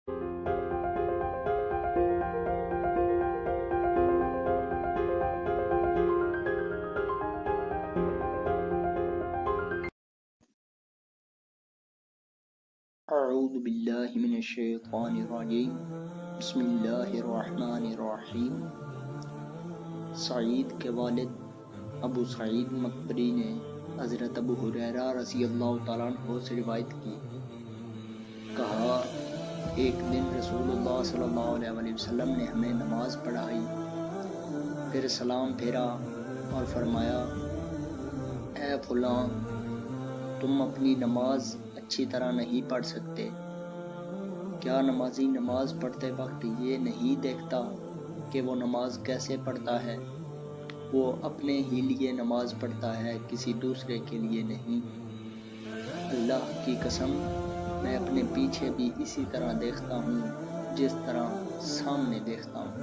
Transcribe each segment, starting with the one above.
اعوذ باللہ من الشیطان الرجیم بسم اللہ الرحمن الرحیم۔ سعید کے والد ابو سعید مقبری نے حضرت ابو ہریرہ رضی اللہ تعالیٰ عنہ سے روایت کی، کہا ایک دن رسول اللہ صلی اللہ علیہ وسلم نے ہمیں نماز پڑھائی، پھر سلام پھیرا اور فرمایا، اے فلاں، تم اپنی نماز اچھی طرح نہیں پڑھ سکتے؟ کیا نمازی نماز پڑھتے وقت یہ نہیں دیکھتا کہ وہ نماز کیسے پڑھتا ہے؟ وہ اپنے ہی لیے نماز پڑھتا ہے، کسی دوسرے کے لیے نہیں۔ اللہ کی قسم، میں اپنے پیچھے بھی اسی طرح دیکھتا ہوں جس طرح سامنے دیکھتا ہوں۔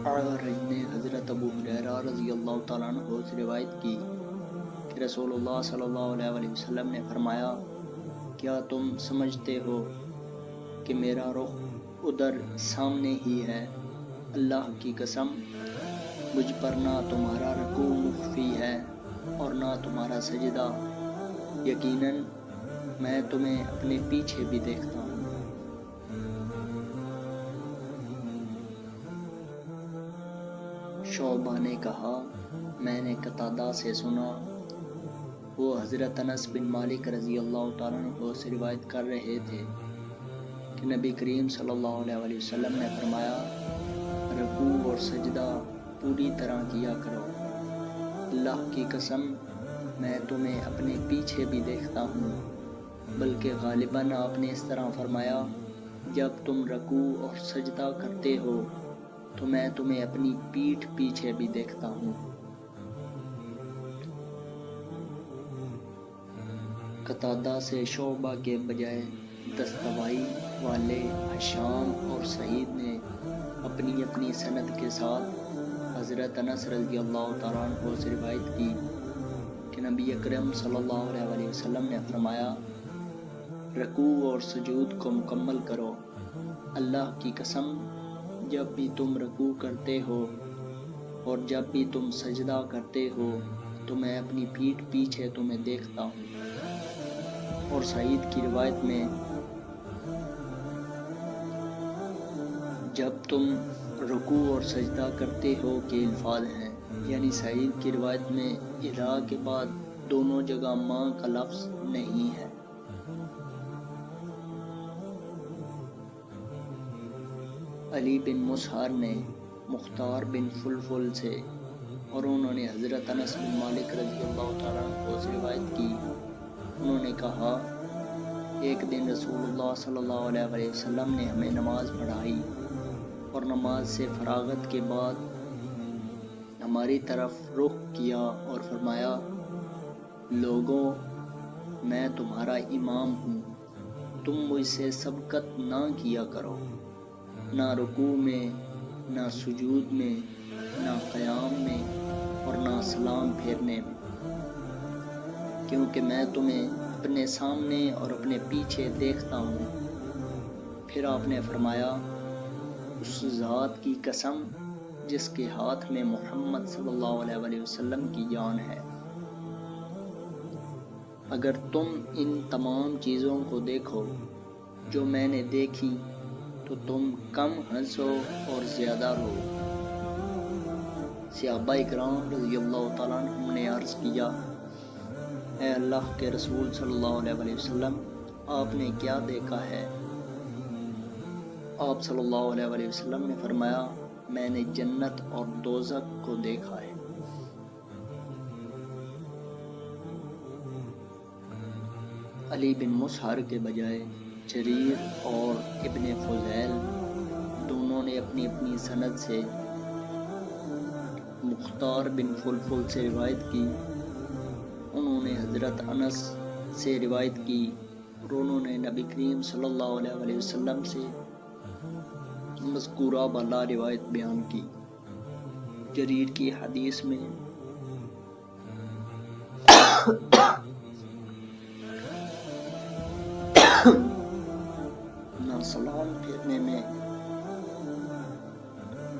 اعرج نے حضرت ابو ہریرہ رضی اللہ تعالیٰ عنہ سے روایت کی کہ رسول اللہ صلی اللہ علیہ وسلم نے فرمایا، کیا تم سمجھتے ہو کہ میرا رخ ادھر سامنے ہی ہے؟ اللہ کی قسم، مجھ پر نہ تمہارا رکوع مخفی ہے اور نہ تمہارا سجدہ، یقیناً میں تمہیں اپنے پیچھے بھی دیکھتا ہوں۔ شعبہ نے کہا، میں نے قتادہ سے سنا، وہ حضرت انس بن مالک رضی اللہ تعالیٰ عنہ سے روایت کر رہے تھے کہ نبی کریم صلی اللہ علیہ وسلم نے فرمایا، رکوع اور سجدہ پوری طرح کیا کرو۔ اللہ کی قسم، میں تمہیں اپنے پیچھے بھی دیکھتا ہوں، بلکہ غالباً آپ نے اس طرح فرمایا، جب تم رکوع اور سجدہ کرتے ہو تو میں تمہیں اپنی پیٹھ پیچھے بھی دیکھتا ہوں۔ قتادہ سے شعبہ کے بجائے دستوائی والے ہشام اور سعید نے اپنی اپنی سند کے ساتھ حضرت انس رضی اللہ تعالیٰ عنہ سے روایت کی کہ نبی اکرم صلی اللہ علیہ وسلم نے فرمایا، رکوع اور سجود کو مکمل کرو۔ اللہ کی قسم، جب بھی تم رکوع کرتے ہو اور جب بھی تم سجدہ کرتے ہو تو میں اپنی پیٹھ پیچھے تمہیں دیکھتا ہوں۔ اور سعید کی روایت میں، جب تم رکوع اور سجدہ کرتے ہو کے الفاظ ہیں، یعنی سعید کی روایت میں الہ کے بعد دونوں جگہ ماں کا لفظ نہیں ہے۔ علی بن مسہر نے مختار بن فلفل سے اور انہوں نے حضرت انس بن مالک رضی اللہ تعالیٰ عنہ سے روایت کی، انہوں نے کہا، ایک دن رسول اللہ صلی اللہ علیہ وسلم نے ہمیں نماز پڑھائی اور نماز سے فراغت کے بعد ہماری طرف رخ کیا اور فرمایا، لوگوں، میں تمہارا امام ہوں، تم مجھ سے سبقت نہ کیا کرو، نہ رکوع میں، نہ سجود میں، نہ قیام میں اور نہ سلام پھیرنے میں، کیونکہ میں تمہیں اپنے سامنے اور اپنے پیچھے دیکھتا ہوں۔ پھر آپ نے فرمایا، اس ذات کی قسم جس کے ہاتھ میں محمد صلی اللہ علیہ وسلم کی جان ہے، اگر تم ان تمام چیزوں کو دیکھو جو میں نے دیکھی تو تم کم ہنسو اور زیادہ رو۔ صحابہ اکرام رضی اللہ تعالیٰ عنہم نے عرض کیا، اے اللہ کے رسول صلی اللہ علیہ وسلم، آپ نے کیا دیکھا ہے؟ آپ صلی اللہ علیہ وسلم نے فرمایا، میں نے جنت اور دوزخ کو دیکھا ہے۔ علی بن مسہر کے بجائے جریر اور ابن فضیل دونوں نے اپنی اپنی سند سے مختار بن فلفل سے روایت کی، انہوں نے حضرت انس سے روایت کی اور انہوں نے نبی کریم صلی اللہ علیہ وسلم سے مذکورہ بالا روایت بیان کی۔ جریر کی حدیث میں نہ سلام پھیرنے میں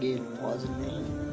یہ الفاظ نہیں